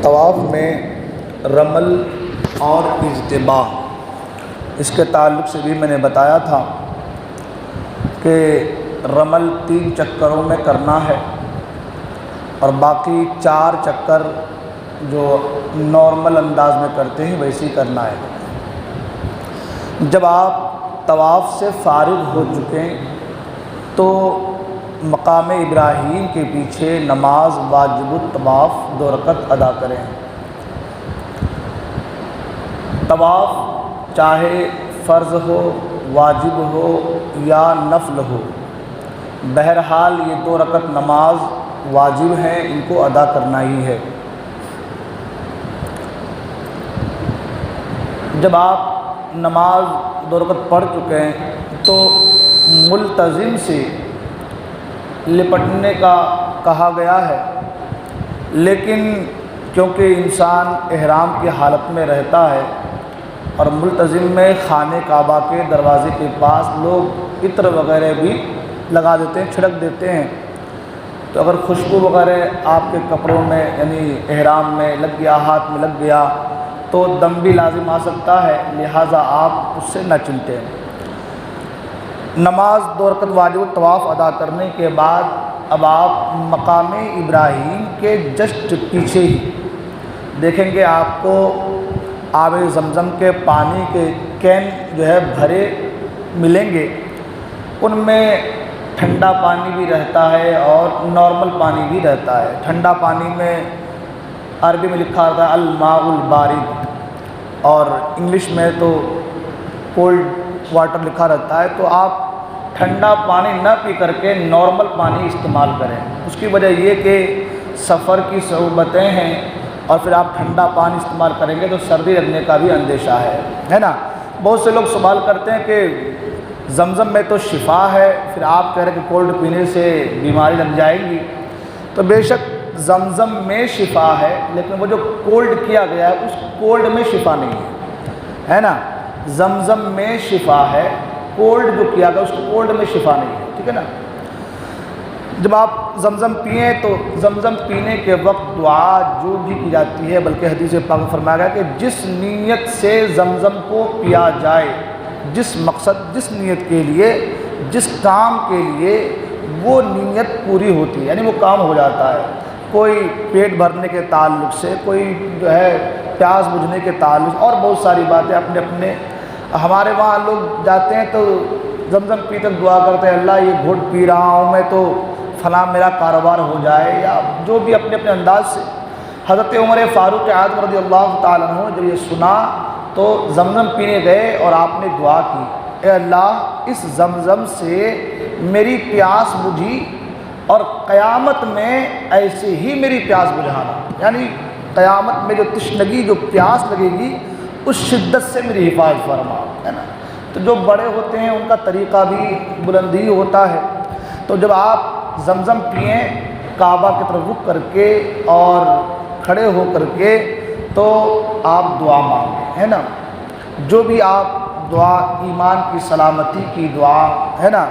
طواف میں رمل اور اجتباء، اس کے تعلق سے بھی میں نے بتایا تھا کہ رمل 3 چکروں میں کرنا ہے اور باقی 4 چکر جو نارمل انداز میں کرتے ہیں ویسے ہی کرنا ہے۔ جب آپ طواف سے فارغ ہو چکے تو مقام ابراہیم کے پیچھے نماز واجب الطواف 2 رکعت ادا کریں۔ طواف چاہے فرض ہو، واجب ہو یا نفل ہو، بہرحال یہ 2 رکعت نماز واجب ہیں، ان کو ادا کرنا ہی ہے۔ جب آپ نماز 2 رکعت پڑھ چکے ہیں تو ملتزم سے لپٹنے کا کہا گیا ہے، لیکن کیونکہ انسان احرام کی حالت میں رہتا ہے اور ملتزم میں خانہ کعبہ کے دروازے کے پاس لوگ عطر وغیرہ بھی لگا دیتے ہیں، چھڑک دیتے ہیں، تو اگر خوشبو وغیرہ آپ کے کپڑوں میں یعنی احرام میں لگ گیا، ہاتھ میں لگ گیا تو دم بھی لازم آ سکتا ہے، لہٰذا آپ اس سے نہ چمٹیں۔ نماز 2 رکعت واجب الطواف ادا کرنے کے بعد اب آپ مقام ابراہیم کے جسٹ پیچھے ہی دیکھیں گے آپ کو آب زمزم کے پانی کے کین جو ہے بھرے ملیں گے، ان میں ٹھنڈا پانی بھی رہتا ہے اور نارمل پانی بھی رہتا ہے۔ ٹھنڈا پانی میں عربی میں لکھا رہتا ہے الماء البارد، اور انگلش میں تو کولڈ واٹر لکھا رہتا ہے، تو آپ ٹھنڈا پانی نہ پی کر کے نارمل پانی استعمال کریں۔ اس کی وجہ یہ کہ سفر کی صعوبتیں ہیں اور پھر آپ ٹھنڈا پانی استعمال کریں گے تو سردی لگنے کا بھی اندیشہ ہے نا۔ بہت سے لوگ سوال کرتے ہیں کہ زمزم میں تو شفا ہے، پھر آپ کہہ رہے ہیں کہ کولڈ پینے سے بیماری لگ جائے گی، تو بے شک زمزم میں شفا ہے، لیکن وہ جو کولڈ کیا گیا ہے اس کولڈ میں شفا نہیں ہے نا۔ زمزم میں شفا ہے، کولڈ جو کیا گیا اس کولڈ میں شفا نہیں ہے، ٹھیک ہے نا۔ جب آپ زمزم پئیں تو زمزم پینے کے وقت دعا جو بھی کی جاتی ہے، بلکہ حدیث پاک میں فرمایا گیا کہ جس نیت سے زمزم کو پیا جائے، جس مقصد، جس نیت کے لیے، جس کام کے لیے وہ نیت پوری ہوتی ہے، یعنی وہ کام ہو جاتا ہے۔ کوئی پیٹ بھرنے کے تعلق سے، کوئی جو ہے پیاس بجھنے کے تعلق، اور بہت ساری باتیں اپنے اپنے۔ ہمارے وہاں لوگ جاتے ہیں تو زمزم پی کر دعا کرتے ہیں اللہ یہ گھٹ پی رہا ہوں میں تو فلاں میرا کاروبار ہو جائے، یا جو بھی اپنے اپنے انداز سے۔ حضرت عمر فاروق اعظم رضی اللہ تعالیٰ عنہ جب یہ سنا تو زمزم پینے گئے اور آپ نے دعا کی، اے اللہ اس زمزم سے میری پیاس بجھی اور قیامت میں ایسے ہی میری پیاس بجھانا، یعنی قیامت میں جو تشنگی، جو پیاس لگے گی اس شدت سے میری حفاظت فرما، ہے نا۔ تو جو بڑے ہوتے ہیں ان کا طریقہ بھی بلندی ہوتا ہے۔ تو جب آپ زمزم پئیں کعبہ کی طرف رخ کر کے اور کھڑے ہو کر کے تو آپ دعا مانگیں، ہے نا۔ جو بھی آپ دعا، ایمان کی سلامتی کی دعا، ہے نا،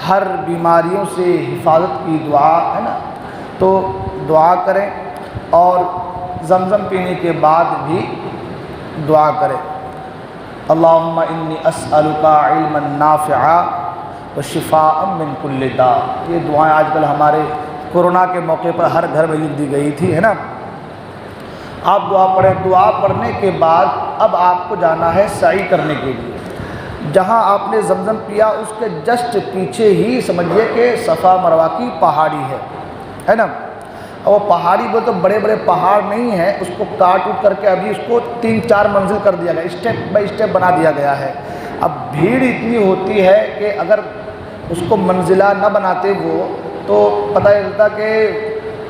ہر بیماریوں سے حفاظت کی دعا، ہے نا، تو دعا کریں اور زمزم پینے کے بعد بھی دعا کریں۔ اللہم انی اسألک علما نافعا وشفاء من کل داء، یہ دعائیں آج کل ہمارے کورونا کے موقع پر ہر گھر میں لکھ دی گئی تھی، ہے نا۔ آپ دعا پڑھیں، دعا پڑھنے کے بعد اب آپ کو جانا ہے سعی کرنے کے لیے۔ جہاں آپ نے زمزم پیا اس کے جسٹ پیچھے ہی سمجھیے کہ صفا مروہ کی پہاڑی ہے نا۔ وہ پہاڑی وہ تو بڑے بڑے پہاڑ نہیں ہیں، اس کو کاٹ اٹ کر کے ابھی اس کو 3-4 منزل کر دیا گیا، اسٹیپ بائی اسٹیپ بنا دیا گیا ہے۔ اب بھیڑ اتنی ہوتی ہے کہ اگر اس کو منزلہ نہ بناتے وہ تو پتہ چلتا کہ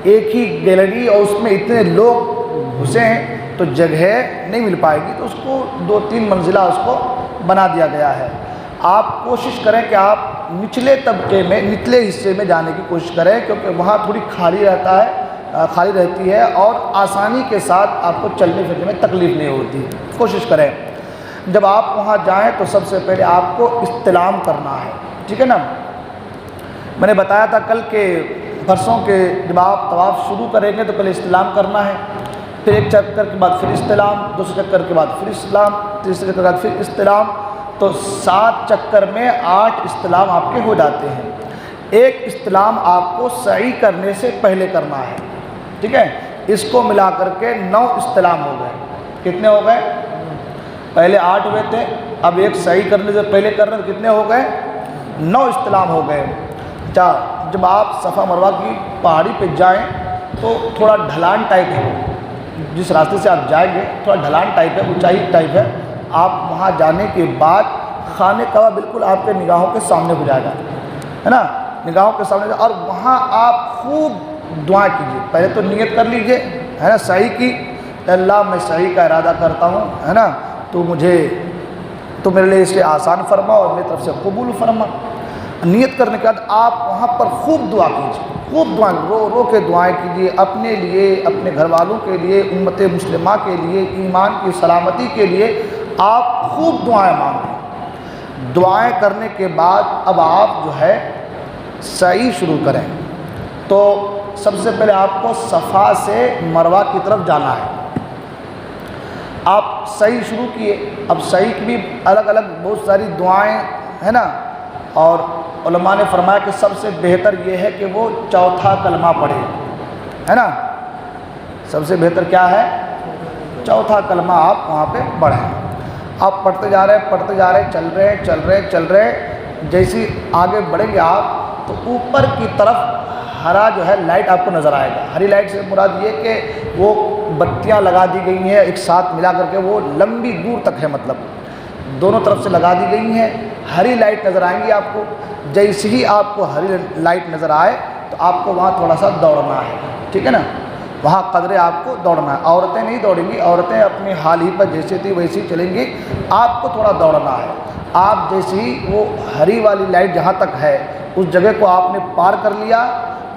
ایک ہی گیلری اور اس میں اتنے لوگ گھسے ہیں تو جگہ نہیں مل پائے گی، تو اس کو 2-3 منزلہ اس کو بنا دیا گیا ہے۔ آپ کوشش کریں کہ آپ نچلے طبقے میں، نچلے حصے میں جانے کی کوشش کریں، کیونکہ وہاں تھوڑی خالی رہتی ہے اور آسانی کے ساتھ آپ کو چلنے پھرنے میں تکلیف نہیں ہوتی، کوشش کریں۔ جب آپ وہاں جائیں تو سب سے پہلے آپ کو استلام کرنا ہے، ٹھیک ہے نا۔ میں نے بتایا تھا کل کے پرسوں کے جب آپ طواف شروع کریں گے تو پہلے استلام کرنا ہے، پھر ایک چکر کے بعد پھر استلام، دوسرے چکر کے بعد پھر استلام، تیسرے چکر کے بعد پھر استلام، تو 7 چکر میں 8 استلام آپ کے ہو جاتے ہیں۔ ایک استلام آپ کو سعی کرنے سے پہلے کرنا ہے، ٹھیک ہے؟ اس کو ملا کر کے 9 استلام ہو گئے۔ کتنے ہو گئے؟ پہلے 8 ہوئے تھے، اب ایک سعی کرنے سے پہلے کر رہے ہیں، کتنے ہو گئے؟ 9 استلام ہو گئے۔ اچھا، جب آپ صفا مروہ کی پہاڑی پہ جائیں تو تھوڑا ڈھلان ٹائپ ہے، جس راستے سے آپ جائیں گے تھوڑا ڈھلان ٹائپ ہے، اونچائی ٹائپ ہے۔ آپ وہاں جانے کے بعد خانہ کعبہ بالکل آپ کے نگاہوں کے سامنے ہو جائے گا، ہے نا، نگاہوں کے سامنے، اور وہاں آپ خوب دعائیں کیجیے۔ پہلے تو نیت کر لیجیے، ہے نا، سعی کی، اللہ میں سعی کا ارادہ کرتا ہوں، ہے نا، تو میرے لیے اسے آسان فرما اور میری طرف سے قبول فرما۔ نیت کرنے کے بعد آپ وہاں پر خوب دعا کیجیے، خوب دعائیں، رو رو کے دعائیں کیجیے، اپنے لیے، اپنے گھر والوں کے لیے، امت مسلمہ کے لیے، ایمان کی سلامتی کے لیے آپ خوب دعائیں مانگیں۔ دعائیں کرنے کے بعد اب آپ جو ہے سعی شروع کریں۔ تو سب سے پہلے آپ کو صفا سے مروہ کی طرف جانا ہے۔ آپ سعی شروع کیے، اب سعی کی بھی الگ الگ بہت ساری دعائیں ہیں نا، اور علماء نے فرمایا کہ سب سے بہتر یہ ہے کہ وہ چوتھا کلمہ پڑھے، ہے نا، سب سے بہتر کیا ہے؟ چوتھا کلمہ آپ وہاں پہ پڑھیں۔ آپ پڑھتے جا رہے، چل رہے، جیسی آگے بڑھیں گے آپ تو اوپر کی طرف ہرا جو ہے لائٹ آپ کو نظر آئے گا۔ ہری لائٹ سے مراد یہ کہ وہ بتیاں لگا دی گئی ہیں ایک ساتھ ملا کر کے، وہ لمبی دور تک ہے، مطلب دونوں طرف سے لگا دی گئی ہیں، ہری لائٹ نظر آئیں گی آپ کو۔ جیسے ہی آپ کو ہری لائٹ نظر آئے تو آپ کو وہاں تھوڑا سا دوڑنا ہے، ٹھیک ہے نا، وہاں قدرے آپ کو دوڑنا ہے۔ عورتیں نہیں دوڑیں گی، عورتیں اپنی حال ہی پر جیسے تھی ویسے ہی چلیں گی، آپ کو تھوڑا دوڑنا ہے۔ آپ جیسے ہی وہ ہری والی لائٹ جہاں تک ہے اس جگہ کو آپ نے پار کر لیا،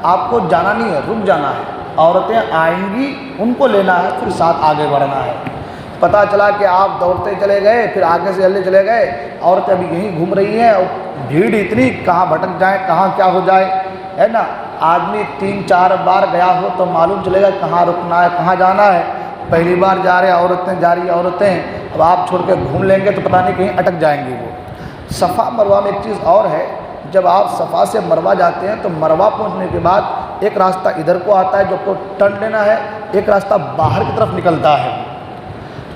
آپ کو جانا نہیں ہے، رک جانا ہے۔ عورتیں آئیں گی، ان کو لینا ہے، پھر ساتھ آگے بڑھنا ہے۔ پتہ چلا کہ آپ دوڑتے چلے گئے، پھر آگے سے چلے چلے گئے، عورتیں ابھی یہیں گھوم رہی ہیں اور بھیڑ اتنی، کہاں بھٹک جائیں، کہاں کیا ہو جائے، ہے نا۔ آدمی 3-4 بار گیا ہو تو معلوم چلے گا کہاں رکنا ہے، کہاں جانا ہے۔ پہلی بار جا رہے عورتیں، جا رہی عورتیں، اب آپ چھوڑ کے گھوم لیں گے تو پتہ نہیں کہیں اٹک جائیں گے وہ۔ صفا مروہ میں ایک چیز اور ہے، جب آپ صفا سے مروہ جاتے ہیں تو مروہ پہنچنے کے بعد ایک راستہ ادھر کو آتا ہے جو کو ٹرن لینا ہے، ایک راستہ باہر کی طرف نکلتا ہے۔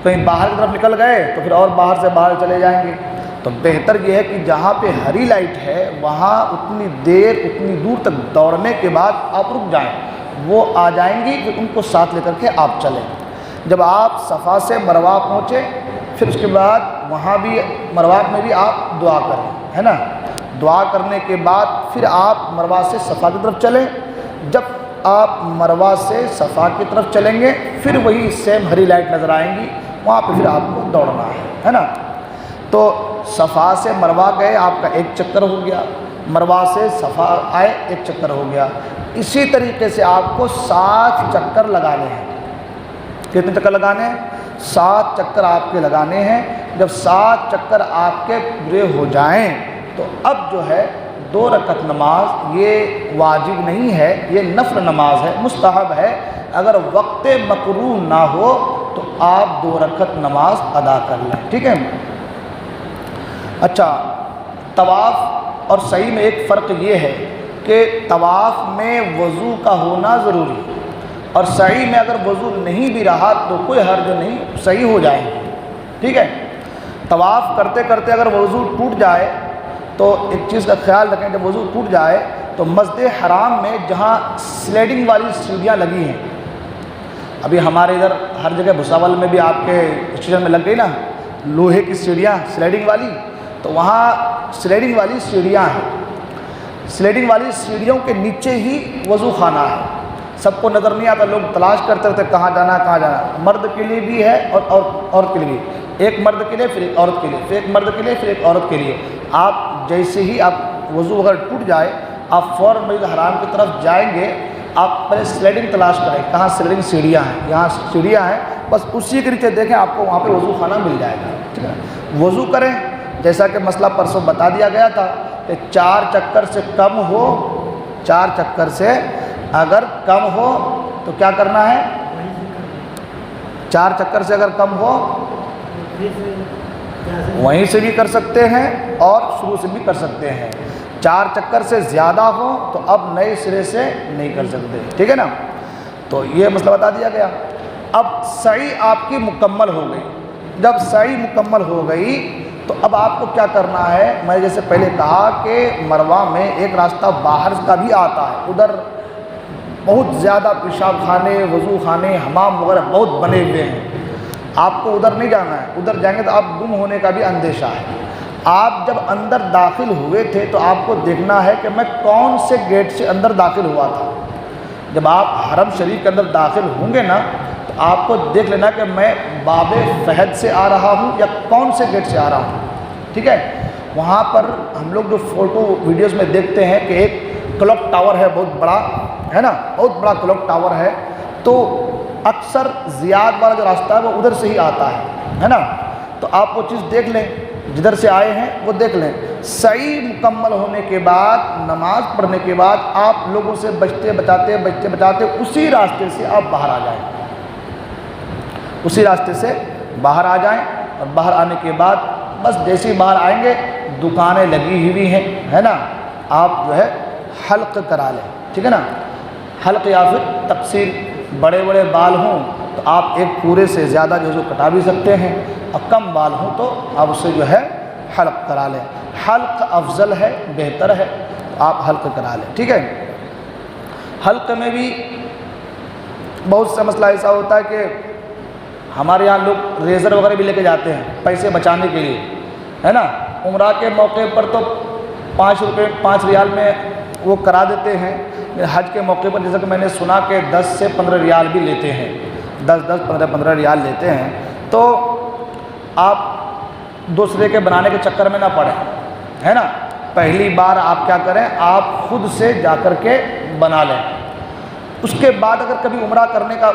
کہیں باہر کی طرف نکل گئے تو پھر اور باہر سے باہر چلے جائیں گے۔ تو بہتر یہ ہے کہ جہاں پہ ہری لائٹ ہے وہاں اتنی دیر، اتنی دور تک دوڑنے کے بعد آپ رک جائیں، وہ آ جائیں گی، پھر ان کو ساتھ لے کر کے آپ چلیں۔ جب آپ صفا سے مروہ پہنچے پھر اس کے بعد وہاں بھی مروہ میں بھی آپ دعا کریں، ہے نا۔ دعا کرنے کے بعد پھر آپ مروہ سے صفا کی طرف چلیں۔ جب آپ مروہ سے صفا کی طرف چلیں گے پھر وہی سیم ہری لائٹ نظر آئیں گی، وہاں پہ پھر آپ کو دوڑنا ہے نا۔ تو صفا سے مروہ گئے، آپ کا ایک چکر ہو گیا، مروہ سے صفا آئے ایک چکر ہو گیا۔ اسی طریقے سے آپ کو 7 چکر لگانے ہیں۔ کتنے چکر لگانے ہیں؟ 7 چکر آپ کے لگانے ہیں۔ جب 7 چکر آپ کے پورے ہو جائیں تو اب جو ہے 2 رکعت نماز، یہ واجب نہیں ہے، یہ نفل نماز ہے، مستحب ہے۔ اگر وقت مکروہ نہ ہو تو آپ 2 رکعت نماز ادا کر لیں، ٹھیک ہے۔ اچھا، طواف اور سعی میں ایک فرق یہ ہے کہ طواف میں وضو کا ہونا ضروری ہے، اور سعی میں اگر وضو نہیں بھی رہا تو کوئی حرج نہیں، صحیح ہو جائے، ٹھیک ہے۔ طواف کرتے کرتے اگر وضو ٹوٹ جائے تو ایک چیز کا خیال رکھیں، جب وضو ٹوٹ جائے تو مسجد حرام میں جہاں سلیڈنگ والی سیڑھیاں لگی ہیں، ابھی ہمارے ادھر ہر جگہ بھساول میں بھی آپ کے اسٹیشن میں لگ گئی نا لوہے کی سیڑھیاں سلیڈنگ والی، تو وہاں سلیڈنگ والی سیڑھیاں ہیں، سلیڈنگ والی سیڑھیوں کے نیچے ہی وضو خانہ ہے۔ سب کو نظر نہیں آتا، لوگ تلاش کرتے رہتے کہاں جانا کہاں جانا۔ مرد کے لیے بھی ہے اور عورت کے لیے بھی، ایک مرد کے لیے پھر ایک عورت کے لیے، پھر ایک مرد کے لیے پھر ایک عورت کے لیے۔ آپ جیسے ہی آپ وضو اگر ٹوٹ جائے آپ فوراً مسجد حرام کی طرف جائیں گے، آپ پہلے سلیڈنگ تلاش کریں، کہاں سلیڈنگ سیڑھیاں ہیں، یہاں سیڑھیاں ہیں، بس اسی کے نیچے دیکھیں آپ کو وہاں پہ وضو خانہ مل جائے گا، ٹھیک ہے۔ وضو کریں جیسا کہ مسئلہ پرسوں بتا دیا گیا تھا کہ 4 چکر سے کم ہو، 4 چکر سے اگر کم ہو تو کیا کرنا ہے؟ 4 چکر سے اگر کم ہو وہیں سے بھی کر سکتے ہیں اور شروع سے بھی کر سکتے ہیں. 4 چکر سے زیادہ ہو تو اب نئے سرے سے نہیں کر سکتے. ٹھیک ہے نا. تو یہ مسئلہ بتا دیا گیا. اب سعی آپ کی مکمل ہو گئی. جب سعی مکمل ہو گئی تو اب آپ کو کیا کرنا ہے. میں جیسے پہلے کہا کہ مروہ میں ایک راستہ باہر کا بھی آتا ہے. ادھر بہت زیادہ پیشاب خانے، وضو خانے، حمام وغیرہ بہت بنے ہوئے ہیں. آپ کو ادھر نہیں جانا ہے. ادھر جائیں گے تو آپ گم ہونے کا بھی اندیشہ ہے. آپ جب اندر داخل ہوئے تھے تو آپ کو دیکھنا ہے کہ میں کون سے گیٹ سے اندر داخل ہوا تھا. جب آپ حرم شریف کے اندر داخل ہوں گے نا تو آپ کو دیکھ لینا کہ میں باب فہد سے آ رہا ہوں یا کون سے گیٹ سے آ رہا ہوں. ٹھیک ہے. وہاں پر ہم لوگ جو فوٹو ویڈیوز میں دیکھتے ہیں کہ ایک کلاک ٹاور ہے بہت بڑا، ہے نا، بہت بڑا کلاک ٹاور ہے. تو اکثر زیاد والا جو راستہ ہے وہ ادھر سے ہی آتا ہے نا. تو آپ وہ چیز دیکھ لیں، جدھر سے آئے ہیں وہ دیکھ لیں. سعی مکمل ہونے کے بعد، نماز پڑھنے کے بعد آپ لوگوں سے بچتے بچاتے اسی راستے سے آپ باہر آ جائیں. اسی راستے سے باہر آ جائیں. اور باہر آنے کے بعد بس جیسے ہی باہر آئیں گے دکانیں لگی ہوئی ہیں، ہے نا، آپ جو ہے حلق کرا لیں. ٹھیک ہے نا. حلق یا پھر تقصیر، بڑے بڑے بال ہوں تو آپ ایک پورے سے زیادہ جو کٹا بھی سکتے ہیں، اور کم بال ہوں تو آپ اسے جو ہے حلق کرا لیں. حلق افضل ہے، بہتر ہے، آپ حلق کرا لیں. ٹھیک ہے. حلق میں بھی بہت سا مسئلہ ایسا ہوتا ہے کہ ہمارے یہاں لوگ ریزر وغیرہ بھی لے کے جاتے ہیں پیسے بچانے کے لیے، ہے نا. عمرہ کے موقع پر تو 5 روپے 5 ریال میں وہ کرا دیتے ہیں. حج کے موقع پر جیسا کہ میں نے سنا کہ 10 سے 15 ریال بھی لیتے ہیں، 10 15 ریال لیتے ہیں. تو آپ دوسرے کے بنانے کے چکر میں نہ پڑیں، ہے نا. پہلی بار آپ کیا کریں، آپ خود سے جا کر کے بنا لیں. اس کے بعد اگر کبھی عمرہ کرنے کا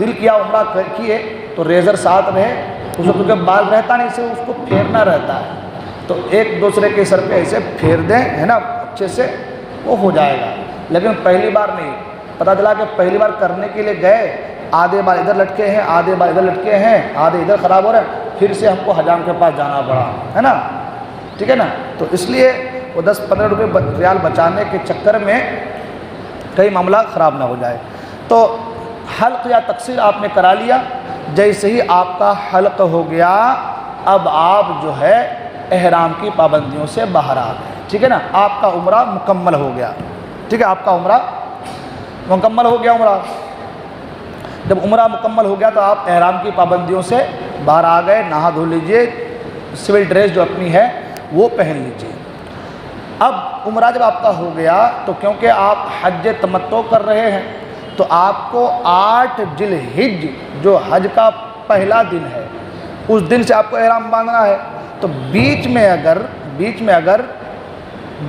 دل کیا، عمرہ کیے تو ریزر ساتھ رہے. اس کو کیونکہ بال رہتا نہیں، اسے اس کو پھیرنا رہتا ہے تو ایک دوسرے کے سر پہ ایسے پھیر دیں، ہے نا، اچھے سے وہ ہو جائے گا. لیکن پہلی بار نہیں. پتہ چلا کہ پہلی بار کرنے کے لیے گئے، آدھے بال ادھر لٹکے ہیں، آدھے بال ادھر لٹکے ہیں، آدھے ادھر خراب ہو رہے ہیں، پھر سے ہم کو حجام کے پاس جانا پڑا، ہے نا. ٹھیک ہے نا. تو اس لیے وہ 10-15 روپے ریال بچانے کے چکر میں کئی معاملہ خراب نہ ہو جائے. تو حلق یا تقصیر آپ نے کرا لیا. جیسے ہی آپ کا حلق ہو گیا اب آپ جو ہے احرام کی پابندیوں سے باہر آ گئے. ٹھیک ہے نا. آپ کا عمرہ مکمل ہو گیا. ٹھیک ہے. آپ کا عمرہ مکمل ہو گیا. عمرہ جب عمرہ مکمل ہو گیا تو آپ احرام کی پابندیوں سے باہر آ گئے. نہا دھو لیجئے، سول ڈریس جو اپنی ہے وہ پہن لیجئے. اب عمرہ جب آپ کا ہو گیا تو کیونکہ آپ حج تمتع کر رہے ہیں تو آپ کو 8 ذی الحجہ جو حج کا پہلا دن ہے اس دن سے آپ کو احرام باندھنا ہے. تو بیچ میں اگر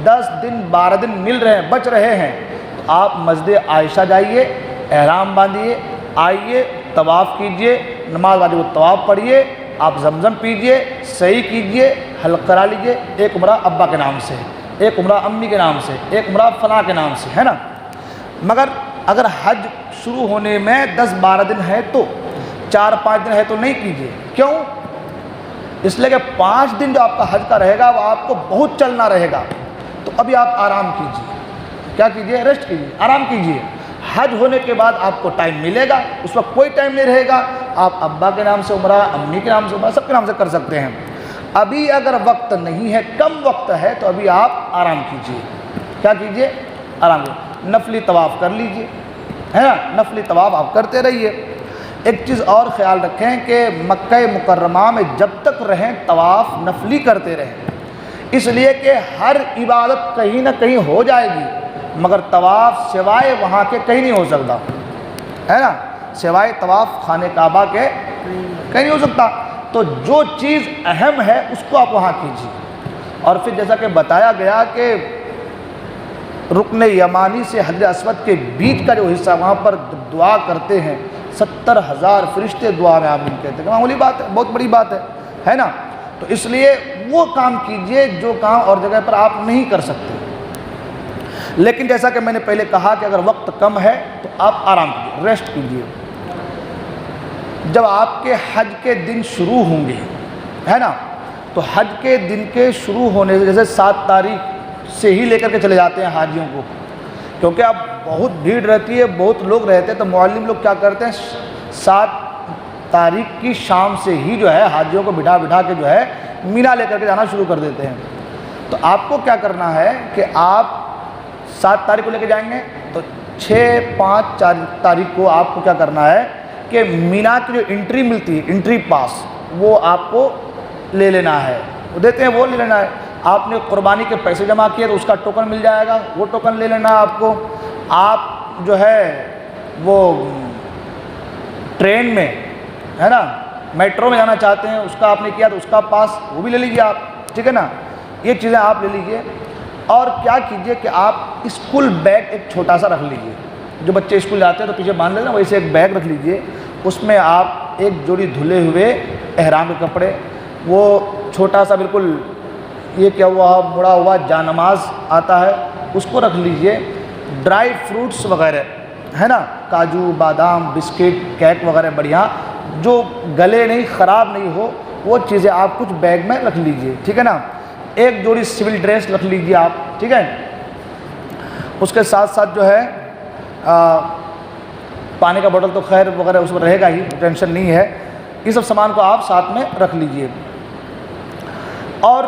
10 دن 12 دن مل رہے ہیں، بچ رہے ہیں، تو آپ مسجد عائشہ جائیے، احرام باندھیے، آئیے، طواف کیجئے، نماز واجب الطواف پڑھیے، آپ زمزم پیجئے، سعی کیجئے، حلق کرا لیجئے. ایک عمرہ ابا کے نام سے، ایک عمرہ امی کے نام سے، ایک عمرہ فلاں کے نام سے، ہے نا. مگر اگر حج شروع ہونے میں 10-12 دن ہے تو 4-5 دن ہے تو نہیں کیجیے. کیوں؟ اس لیے کہ 5 دن جو آپ کا حج کا رہے گا وہ آپ کو بہت چلنا رہے گا. تو ابھی آپ آرام کیجیے. کیا کیجیے؟ ریسٹ کیجیے، آرام کیجیے. حج ہونے کے بعد آپ کو ٹائم ملے گا، اس وقت کوئی ٹائم نہیں رہے گا. آپ ابا کے نام سے عمرہ، امی کے نام سے عمرہ، سب کے نام سے کر سکتے ہیں. ابھی اگر وقت نہیں ہے، کم وقت ہے، تو ابھی آپ آرام کیجیے. کیا کیجیے؟ آرام کیجیے. نفلی طواف کر لیجیے، ہے نا. نفلی طواف آپ کرتے رہیے. ایک چیز اور خیال رکھیں کہ مکہ مکرمہ میں جب تک رہیں طواف نفلی کرتے رہیں. اس لیے کہ ہر عبادت کہیں نہ کہیں ہو جائے گی مگر طواف سوائے وہاں کے کہیں نہیں ہو سکتا، ہے نا. سوائے طواف خانہ کعبہ کے کہیں نہیں ہو سکتا. تو جو چیز اہم ہے اس کو آپ وہاں کیجیے. اور پھر جیسا کہ بتایا گیا کہ رکن یمانی سے حجر اسود کے بیچ کا جو حصہ وہاں پر دعا کرتے ہیں 70,000 فرشتے دعا میں آمین کہتے ہیں. معمولی بات ہے، بہت بڑی بات ہے نا. تو اس لیے وہ کام کیجئے جو کام اور جگہ پر آپ نہیں کر سکتے. لیکن جیسا کہ میں نے پہلے کہا کہ اگر وقت کم ہے تو آپ آرام کیجیے، ریسٹ کیجیے. جب آپ کے حج کے دن شروع ہوں گے، ہے نا، تو حج کے دن کے شروع ہونے سے جیسے 7 تاریخ سے ہی لے کر کے چلے جاتے ہیں حاجیوں کو، کیونکہ اب بہت بھیڑ رہتی ہے، بہت لوگ رہتے ہیں، تو معلم لوگ کیا کرتے ہیں 7 تاریخ کی شام سے ہی جو ہے حاجیوں کو بٹھا بٹھا کے جو ہے مینا لے کر کے جانا شروع کر دیتے ہیں۔ تو آپ کو کیا کرنا ہے کہ آپ 7 تاریخ کو لے کے جائیں گے، تو 6، 5، 4 تاریخ کو آپ کو کیا کرنا ہے کہ مینا کی جو انٹری ملتی ہے، انٹری پاس، وہ آپ کو لے لینا ہے، وہ دیتے ہیں، وہ لے لینا ہے۔ آپ نے قربانی کے پیسے جمع کیے تو اس کا ٹوکن مل جائے گا، وہ ٹوکن لے لینا ہے آپ کو۔ آپ جو ہے وہ ٹرین میں، ہے نا، میٹرو میں جانا چاہتے ہیں، اس کا آپ نے کیا تو اس کا پاس وہ بھی لے لیجیے آپ، ٹھیک ہے نا، یہ چیزیں آپ لے لیجیے۔ اور کیا کیجیے کہ آپ اسکول بیگ ایک چھوٹا سا رکھ لیجیے، جو بچے اسکول جاتے ہیں تو پیچھے باندھ لیتے ہیں، ویسے ایک بیگ رکھ لیجیے، اس میں آپ ایک جوڑی دھلے ہوئے احرام کے کپڑے، وہ چھوٹا سا بالکل یہ کیا ہوا مڑا ہوا جانماز آتا ہے، اس کو رکھ لیجیے۔ ڈرائی فروٹس وغیرہ، ہے نا، کاجو، بادام، بسکٹ، کیک وغیرہ بڑھیا، جو گلے نہیں، خراب نہیں ہو، وہ چیزیں آپ کچھ بیگ میں رکھ لیجیے، ٹھیک ہے نا۔ ایک جوڑی سول ڈریس رکھ لیجیے آپ، ٹھیک ہے۔ اس کے ساتھ ساتھ جو ہے پانی کا بوتل تو خیر وغیرہ اس میں رہے گا ہی، ٹینشن نہیں ہے، یہ سب سامان کو آپ ساتھ میں رکھ لیجیے۔ اور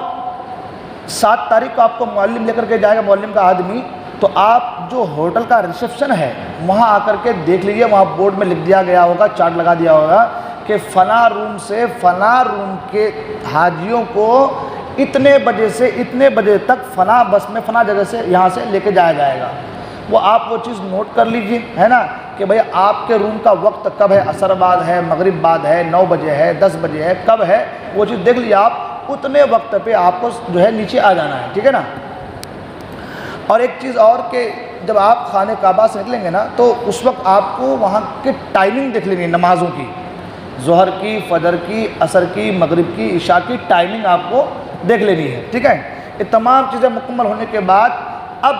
7 تاریخ کو آپ کو معلم لے کر کے جائے گا، معلم کا آدمی، تو آپ جو ہوٹل کا ریسیپشن ہے وہاں آ کر کے دیکھ لیجیے، وہاں بورڈ میں لکھ دیا گیا ہوگا، چارٹ لگا دیا ہوگا کہ فلاں روم سے فلاں روم کے حاجیوں کو اتنے بجے سے اتنے بجے تک فلاں بس میں فلاں جگہ سے یہاں سے لے کے جایا جائے گا۔ وہ آپ وہ چیز نوٹ کر لیجیے، ہے نا، کہ بھئی آپ کے روم کا وقت کب ہے، عصر بعد ہے، مغرب بعد ہے، 9 بجے ہے، 10 بجے ہے، کب ہے، وہ چیز دیکھ لیجیے آپ، اتنے وقت پہ آپ کو جو ہے نیچے آ جانا ہے، ٹھیک ہے نا۔ اور ایک چیز اور کہ جب آپ خانہ کعبہ سے نکلیں گے نا تو اس وقت آپ کو وہاں کے ٹائمنگ دیکھ لینی ہے نمازوں کی، ظہر کی، فجر کی، عصر کی، مغرب کی، عشاء کی ٹائمنگ آپ کو دیکھ لینی ہے، ٹھیک ہے۔ یہ تمام چیزیں مکمل ہونے کے بعد اب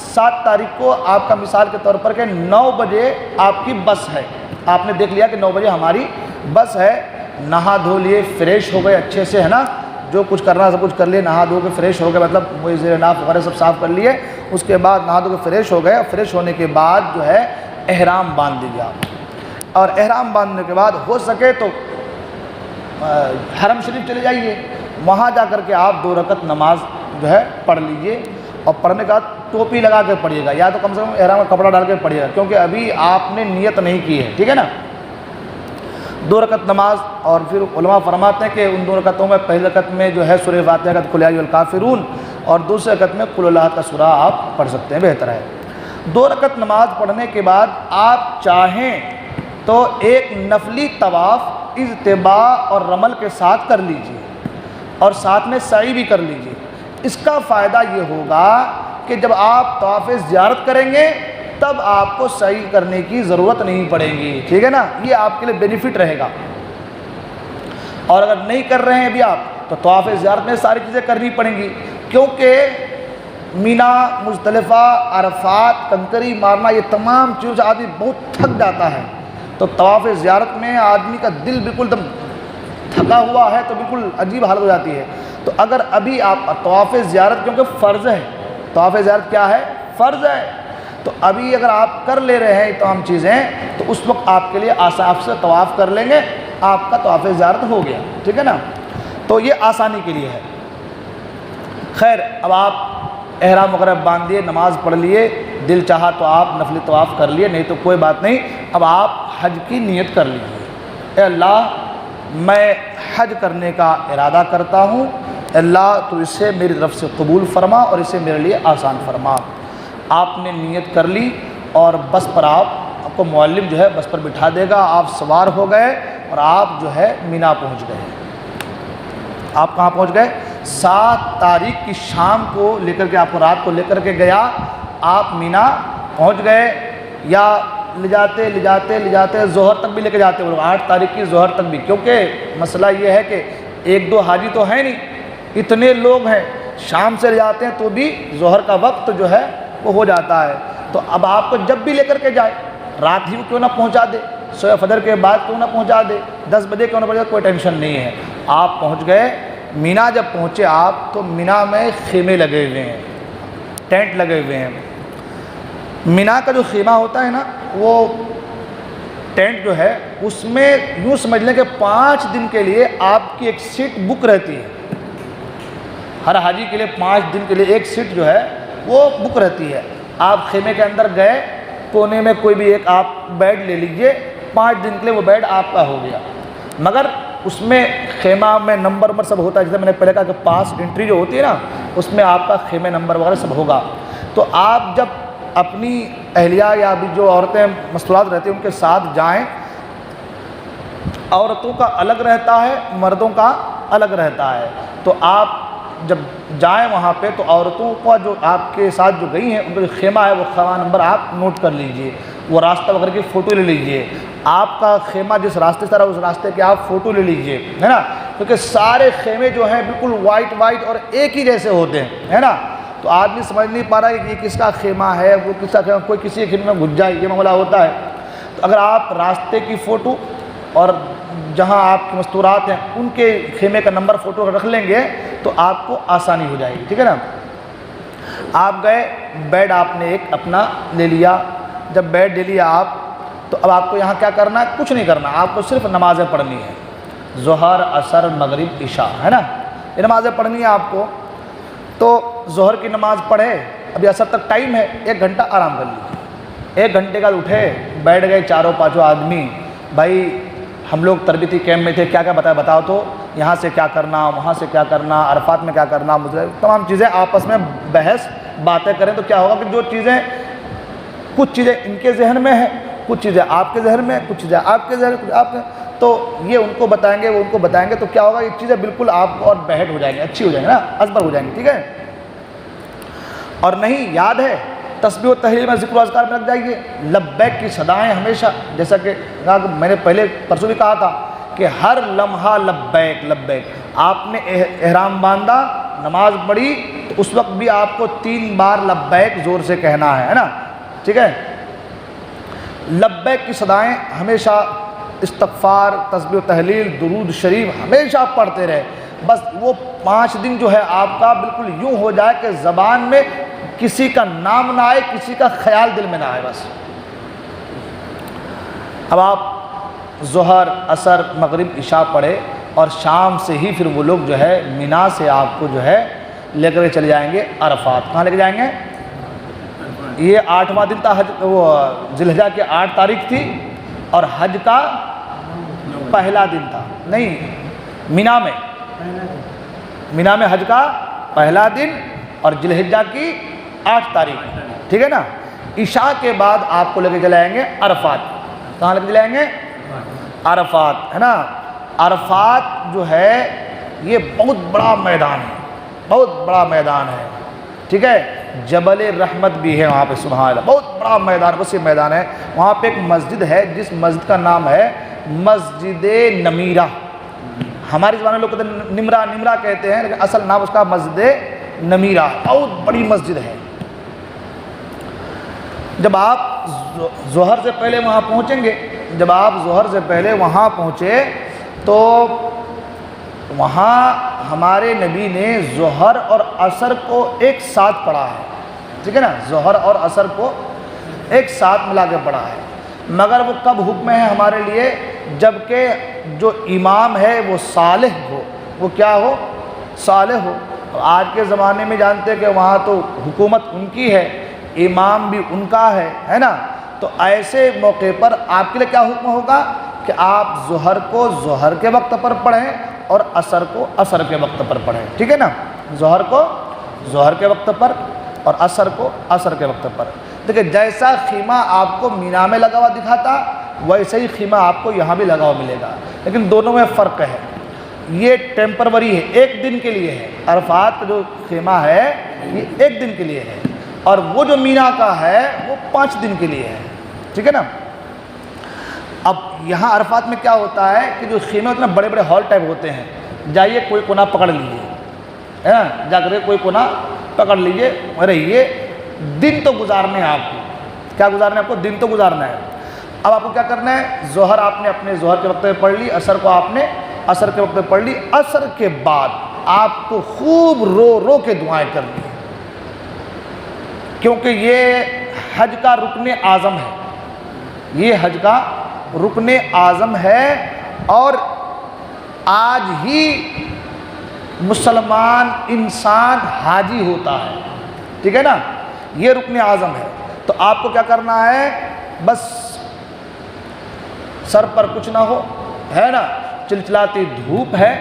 7 تاریخ کو آپ کا مثال کے طور پر کہ 9 بجے آپ کی بس ہے، آپ نے دیکھ لیا کہ 9 بجے ہماری بس ہے، نہا دھو لیے، فریش ہو گئے اچھے سے، ہے نا، جو کچھ کرنا سب کچھ کر لیے، نہا دھو کے فریش ہو گئے، مطلب وہ زیر ناف وغیرہ سب صاف کر لیے، اس کے بعد نہا دھو کے فریش ہو گئے، فریش ہونے کے بعد جو ہے احرام باندھ لیجیے آپ، اور احرام باندھنے کے بعد ہو سکے تو حرم شریف چلے جائیے، وہاں جا کر کے آپ 2 رکعت نماز جو ہے پڑھ لیجیے، اور پڑھنے کے بعد ٹوپی لگا کے پڑھیے گا، یا تو کم سے کم احرام کا کپڑا ڈال کے پڑھیے گا، کیونکہ ابھی آپ نے نیت نہیں کی ہے، ٹھیک ہے نا۔ 2 رکعت نماز، اور پھر علماء فرماتے ہیں کہ ان 2 رکعتوں میں پہلی رکعت میں جو ہے سورہ فاتحہ کا قل یا ایھا الکافرون، اور دوسری رکعت میں قل اللہ کا سورہ آپ پڑھ سکتے ہیں، بہتر ہے۔ 2 رکعت نماز پڑھنے کے بعد آپ چاہیں تو ایک نفلی طواف اجتباء اور رمل کے ساتھ کر لیجیے، اور ساتھ میں سعی بھی کر لیجیے۔ اس کا فائدہ یہ ہوگا کہ جب آپ طواف زیارت کریں گے تب آپ کو سعی کرنے کی ضرورت نہیں پڑے گی، ٹھیک ہے نا، یہ آپ کے لیے بینیفٹ رہے گا۔ اور اگر نہیں کر رہے ہیں ابھی آپ تو طواف زیارت میں ساری چیزیں کرنی پڑیں گی، کیونکہ مینا، مزدلفہ، عرفات، کنکری مارنا، یہ تمام چیزیں آدمی بہت تھک جاتا ہے، تو طواف زیارت میں آدمی کا دل بالکل دم تھکا ہوا ہے تو بالکل عجیب حالت ہو جاتی ہے۔ تو اگر ابھی آپ طواف زیارت، کیونکہ فرض ہے، طواف زیارت کیا ہے، فرض ہے، تو ابھی اگر آپ کر لے رہے ہیں تمام چیزیں تو اس وقت آپ کے لیے آپ سے طواف کر لیں گے، آپ کا طواف زیارت ہو گیا، ٹھیک ہے نا، تو یہ آسانی کے لیے ہے۔ خیر، اب آپ احرام وغیرہ باندھ دیے، نماز پڑھ لیے، دل چاہا تو آپ نفلی طواف کر لیے، نہیں تو کوئی بات نہیں، اب آپ حج کی نیت کر لیجیے۔ اے اللہ، میں حج کرنے کا ارادہ کرتا ہوں، اللہ تو اسے میری طرف سے قبول فرما اور اسے میرے لیے آسان فرما۔ آپ نے نیت کر لی اور بس پر آپ کو معلم جو ہے بس پر بٹھا دے گا، آپ سوار ہو گئے اور آپ جو ہے مینا پہنچ گئے۔ آپ کہاں پہنچ گئے؟ 7 تاریخ کی شام کو لے کر کے، آپ کو رات کو لے کر کے گیا، آپ مینا پہنچ گئے، یا لے جاتے ظہر تک بھی لے کے جاتے وہ لوگ، 8 تاریخ کی ظہر تک بھی، کیونکہ مسئلہ یہ ہے کہ 1-2 حاجی تو ہے نہیں، اتنے لوگ ہیں، شام سے لے جاتے ہیں تو بھی ظہر کا وقت جو ہے وہ ہو جاتا ہے۔ تو اب آپ کو جب بھی لے کر کے جائے، رات ہی کیوں نہ پہنچا دے، سوئے فجر کے بعد کیوں نہ پہنچا دے، 10 بجے کیوں نہ پہنچا، کوئی ٹینشن نہیں ہے۔ آپ پہنچ گئے مینا، جب پہنچے آپ تو مینا میں خیمے لگے ہوئے ہیں، ٹینٹ لگے ہوئے ہیں۔ مینا کا جو خیمہ ہوتا ہے نا، وہ ٹینٹ جو ہے اس میں یوں سمجھ لیں کہ 5 دن کے لیے آپ کی ایک سیٹ بک رہتی ہے۔ ہر حاجی کے لیے 5 دن کے لیے ایک سیٹ جو ہے وہ بک رہتی ہے۔ آپ خیمے کے اندر گئے، کونے میں کوئی بھی ایک آپ بیڈ لے لیجئے، 5 دن کے لیے وہ بیڈ آپ کا ہو گیا۔ مگر اس میں خیمہ میں نمبر سب ہوتا ہے، جیسے میں نے پہلے کہا کہ پاس انٹری جو ہوتی ہے نا، اس میں آپ کا خیمے نمبر وغیرہ سب ہوگا۔ تو آپ جب اپنی اہلیہ یا بھی جو عورتیں مستورات رہتی ہیں ان کے ساتھ جائیں، عورتوں کا الگ رہتا ہے، مردوں کا الگ رہتا ہے۔ تو آپ جب جائیں وہاں پہ تو عورتوں کا جو آپ کے ساتھ جو گئی ہیں ان کا جو خیمہ ہے وہ خیمہ نمبر آپ نوٹ کر لیجئے، وہ راستہ وغیرہ کی فوٹو لے لیجئے، آپ کا خیمہ جس راستے سے رہا اس راستے کی آپ فوٹو لے لیجئے، ہے نا، کیونکہ سارے خیمے جو ہیں بالکل وائٹ اور ایک ہی جیسے ہوتے ہیں، ہے نا۔ تو آدمی سمجھ نہیں پا رہا ہے کہ یہ کس کا خیمہ ہے، وہ کس کا خیمہ، کوئی کسی خیمے میں گھس جائے، یہ معاملہ ہوتا ہے۔ تو اگر آپ راستے کی فوٹو اور جہاں آپ کی مستورات ہیں ان کے خیمے کا نمبر فوٹو رکھ لیں گے تو آپ کو آسانی ہو جائے گی، ٹھیک ہے نا۔ آپ گئے، بیڈ آپ نے ایک اپنا لے لیا، جب بیڈ لے لیا آپ تو اب آپ کو یہاں کیا کرنا ہے، کچھ نہیں کرنا، آپ کو صرف نمازیں پڑھنی ہے، ظہر، عصر، مغرب، عشاء، ہے نا، یہ نمازیں پڑھنی ہے آپ کو۔ تو ظہر کی نماز پڑھے، ابھی عصر تک ٹائم ہے، 1 گھنٹہ آرام کر لیجیے، 1 گھنٹے بعد اٹھے، بیٹھ گئے 4-5 آدمی، بھائی ہم لوگ تربیتی کیمپ میں تھے، کیا کیا بتاؤ تو یہاں سے کیا کرنا، وہاں سے کیا کرنا، عرفات میں کیا کرنا، تمام چیزیں آپس میں بحث باتیں کریں تو کیا ہوگا کہ جو چیزیں، کچھ چیزیں ان کے ذہن میں ہیں، کچھ چیزیں آپ کے ذہن میں، کچھ چیزیں آپ کے ذہن میں، کچھ آپ کے، تو یہ ان کو بتائیں گے، وہ ان کو بتائیں گے، تو کیا ہوگا، یہ چیزیں بالکل آپ کو اور بہٹ ہو جائیں گی، اچھی ہو جائیں گی نا، ازبر ہو جائیں گی، ٹھیک ہے۔ اور نہیں یاد ہے، تسبیح و تحلیل میں، ذکر و اذکار میں لگ جائیے، لبیک کی صدایں ہمیشہ، جیسا کہ میں نے پہلے پرسوں بھی کہا تھا کہ ہر لمحہ لبیک لبیک، آپ نے احرام باندھا، نماز پڑھی تو اس وقت بھی آپ کو 3 بار لبیک زور سے کہنا ہے نا، ٹھیک ہے۔ لبیک کی صدایں ہمیشہ، استغفار، تسبیح و تحلیل، درود شریف ہمیشہ پڑھتے رہے، بس وہ 5 دن جو ہے آپ کا بالکل یوں ہو جائے کہ زبان میں کسی کا نام نہ آئے، کسی کا خیال دل میں نہ آئے، بس۔ اب آپ ظہر، عصر، مغرب، عشاء پڑھے اور شام سے ہی پھر وہ لوگ جو ہے مینا سے آپ کو جو ہے لے کر چلے جائیں گے عرفات۔ کہاں لے کے جائیں گے؟ یہ 8واں دن تھا، حج، وہ ذی الحجہ کی 8 تاریخ تھی، اور حج کا پہلا دن تھا، نہیں، مینا میں حج کا پہلا دن اور ذی الحجہ کی 8 تاریخ، ٹھیک ہے نا۔ عشاء کے بعد آپ کو لے کے چلائیں گے عرفات۔ کہاں لے کے چلائیں گے؟ عرفات، ہے نا۔ عرفات جو ہے یہ بہت بڑا میدان ہے، بہت بڑا میدان ہے، ٹھیک ہے۔ جبل رحمت بھی ہے وہاں پہ، سبحان اللہ، بہت بڑا میدان، وسیع میدان ہے۔ وہاں پہ ایک مسجد ہے جس مسجد کا نام ہے مسجد نمیرہ، ہماری زبان میں لوگ کہتے ہیں نمرہ کہتے ہیں، لیکن اصل نام اس کا مسجد نمیرہ، بہت بڑی مسجد ہے۔ جب آپ ظہر سے پہلے وہاں پہنچیں گے، جب آپ ظہر سے پہلے وہاں پہنچے تو وہاں ہمارے نبی نے ظہر اور عصر کو ایک ساتھ پڑھا ہے، ٹھیک ہے نا، ظہر اور عصر کو ایک ساتھ ملا کے پڑھا ہے، مگر وہ کب حکم ہے ہمارے لیے؟ جب کہ جو امام ہے وہ صالح ہو، وہ کیا ہو؟ صالح ہو۔ آج کے زمانے میں جانتے کہ وہاں تو حکومت ان کی ہے، امام بھی ان کا ہے نا، تو ایسے موقع پر آپ کے لیے کیا حکم ہوگا کہ آپ ظہر کو ظہر کے وقت پر پڑھیں اور عصر کو عصر کے وقت پر پڑھیں، ٹھیک ہے نا، ظہر کو ظہر کے وقت پر اور عصر کو عصر کے وقت پر۔ دیکھیں جیسا خیمہ آپ کو مینا میں لگا ہوا دکھاتا ویسے ہی خیمہ آپ کو یہاں بھی لگا ہوا ملے گا، لیکن دونوں میں فرق ہے، یہ ٹیمپروری ہے، 1 دن کے لیے ہے، عرفات کا جو خیمہ ہے یہ 1 دن کے لیے ہے، اور وہ جو مینا کا ہے وہ 5 دن کے لیے ہے، ٹھیک ہے نا۔ اب یہاں عرفات میں کیا ہوتا ہے کہ جو خیمے ہوتے ہیں بڑے بڑے ہال ٹائپ ہوتے ہیں، جائیے کوئی کونا پکڑ لیجیے، ہے نا، جا کر کوئی کونا پکڑ لیجیے، رہیے، دن تو گزارنے ہیں آپ کو، کیا گزارنا ہے آپ کو؟ دن تو گزارنا ہے۔ اب آپ کو کیا کرنا ہے، ظہر آپ نے اپنے ظہر کے وقت میں پڑھ لی، عصر کو آپ نے عصر کے وقت میں پڑھ لی، عصر کے بعد آپ کو خوب رو رو کے دعائیں کرنی ہیں، کیونکہ یہ حج کا رکن اعظم ہے، یہ حج کا رکن اعظم ہے، اور آج ہی مسلمان انسان حاجی ہوتا ہے، ٹھیک ہے نا، یہ رکن اعظم ہے۔ تو آپ کو کیا کرنا ہے، بس سر پر کچھ نہ ہو، ہے نا، چلچلاتی دھوپ ہے،